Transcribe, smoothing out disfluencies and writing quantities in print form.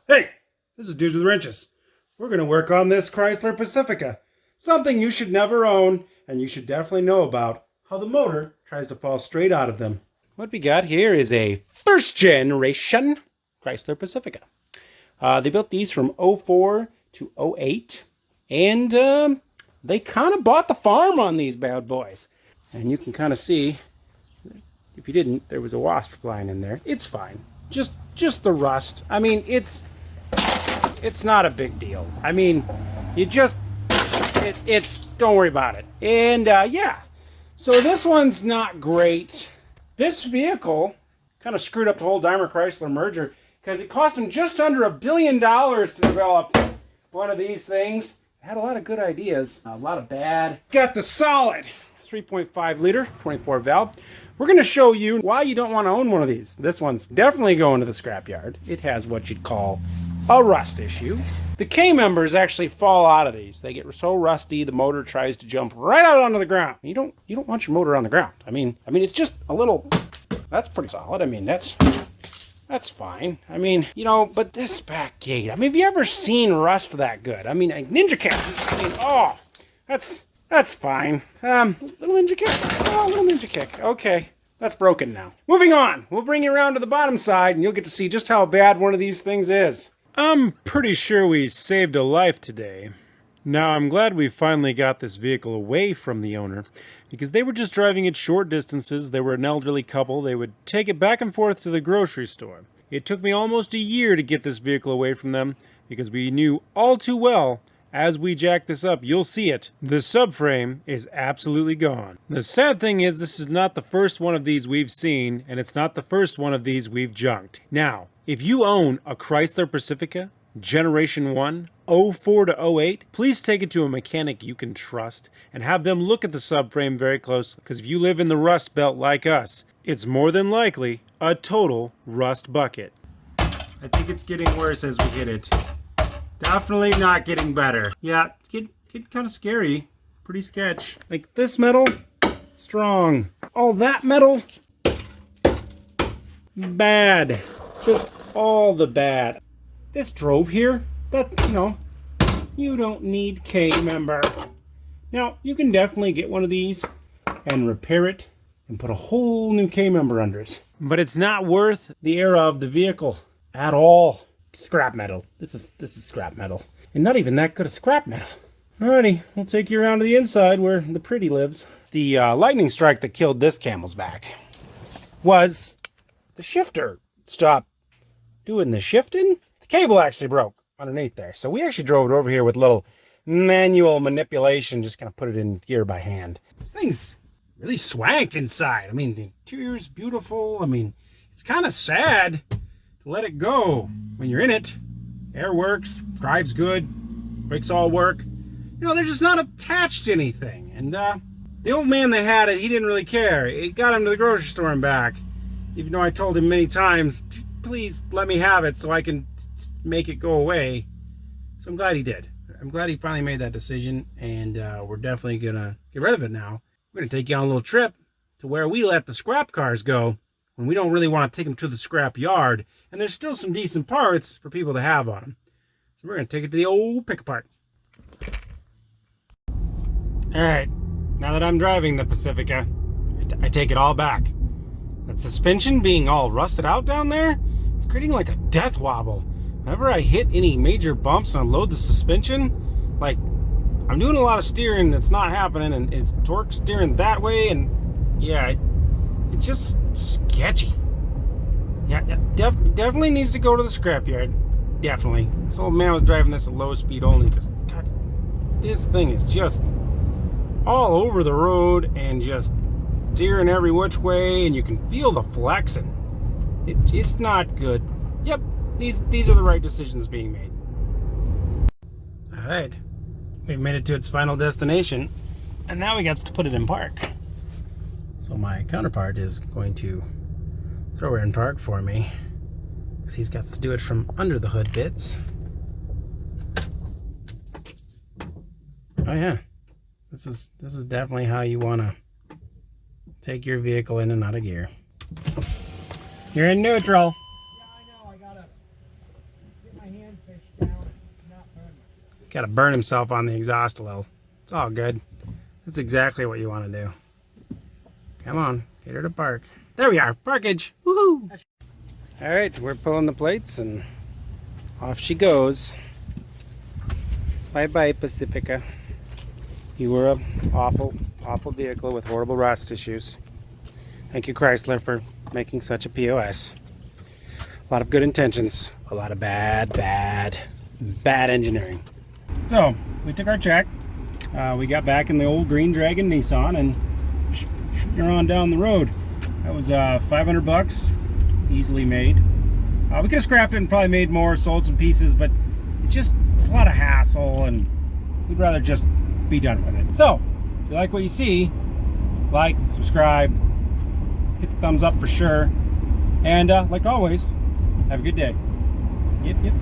Hey, this is Dudes with Wrenches. We're going to work on this Chrysler Pacifica. Something you should never own, and you should definitely know about how the motor tries to fall straight out of them. What we got here is a first generation Chrysler Pacifica. They built these from '04 to '08, and they kind of bought the farm on these bad boys. And you can kind of see, if you didn't, there was a wasp flying in there. It's fine. Just the rust. I mean, it's not a big deal. I mean, don't worry about it. And yeah, so this one's not great. This vehicle kind of screwed up the whole Daimler-Chrysler merger because it cost them just under $1 billion to develop one of these things. It had a lot of good ideas, a lot of bad. Got the solid 3.5 liter, 24 valve. We're going to show you why you don't want to own one of these. This one's definitely going to the scrapyard. It has what you'd call a rust issue. The K-members actually fall out of these. They get so rusty, the motor tries to jump right out onto the ground. You don't want your motor on the ground. I mean, it's just a little. That's pretty solid. I mean, that's fine. I mean, but this back gate. I mean, have you ever seen rust that good? I mean, like Ninja Kicks. I mean, oh, that's fine. Little Ninja Kick. Oh, little Ninja Kick. Okay. That's broken now. Moving on. We'll bring you around to the bottom side and you'll get to see just how bad one of these things is. I'm pretty sure we saved a life today. Now, I'm glad we finally got this vehicle away from the owner because they were just driving it short distances. They were an elderly couple. They would take it back and forth to the grocery store. It took me almost a year to get this vehicle away from them because we knew all too well as we jack this up, you'll see it. The subframe is absolutely gone. The sad thing is this is not the first one of these we've seen, and it's not the first one of these we've junked. Now, if you own a Chrysler Pacifica, Generation 1, '04 to '08, please take it to a mechanic you can trust and have them look at the subframe very closely, because if you live in the rust belt like us, it's more than likely a total rust bucket. I think it's getting worse as we hit it. Definitely not getting better. Yeah, it's getting kind of scary. Pretty sketch. Like this metal, strong. All that metal, bad. Just all the bad. This drove here, you don't need K-member. Now, you can definitely get one of these and repair it and put a whole new K-member under it. But it's not worth the era of the vehicle at all. Scrap metal. This is scrap metal. And not even that good of scrap metal. Alrighty, we'll take you around to the inside where the pretty lives. The lightning strike that killed this camel's back was the shifter. Stop doing the shifting. The cable actually broke underneath there. So we actually drove it over here with a little manual manipulation, just kind of put it in gear by hand. This thing's really swank inside. I mean, the interior's beautiful. I mean, it's kind of sad to let it go when you're in it. Air works, drives good, brakes all work. They're just not attached to anything. And the old man that had it, he didn't really care. It got him to the grocery store and back. Even though I told him many times, please let me have it so I can make it go away. So I'm glad he did. I'm glad he finally made that decision. And we're definitely going to get rid of it now. We're going to take you on a little trip to where we let the scrap cars go when we don't really want to take them to the scrap yard, and there's still some decent parts for people to have on them. So we're going to take it to the old pick-apart. Alright, now that I'm driving the Pacifica, I take it all back. That suspension being all rusted out down there, it's creating like a death wobble. Whenever I hit any major bumps and unload the suspension, like, I'm doing a lot of steering that's not happening, and it's torque steering that way, and yeah, it's just sketchy. Yeah, definitely needs to go to the scrapyard. Definitely. This old man was driving this at low speed only because, God, this thing is just all over the road and just steering every which way, and you can feel the flexing. It's not good. Yep, these are the right decisions being made. All right, we've made it to its final destination, and now we got to put it in park. So my counterpart is going to throw it in park for me because he's got to do it from under the hood bits. Oh yeah, this is definitely how you want to take your vehicle in and out of gear. You're in neutral. Yeah, I know. I gotta get my hand Got to burn himself on the exhaust a little. It's all good. That's exactly what you want to do. Come on, get her to park. There we are, parkage. Woohoo! All right, we're pulling the plates and off she goes. Bye-bye, Pacifica. You were a awful, awful vehicle with horrible rust issues. Thank you, Chrysler, for making such a POS. A lot of good intentions, a lot of bad engineering. So, we took our check. We got back in the old Green Dragon Nissan and shooting her on down the road. That was 500 bucks, easily made. We could have scrapped it and probably made more, sold some pieces, but it's a lot of hassle and we'd rather just be done with it. So, if you like what you see, like, subscribe, hit the thumbs up for sure, and like always, have a good day. Yep.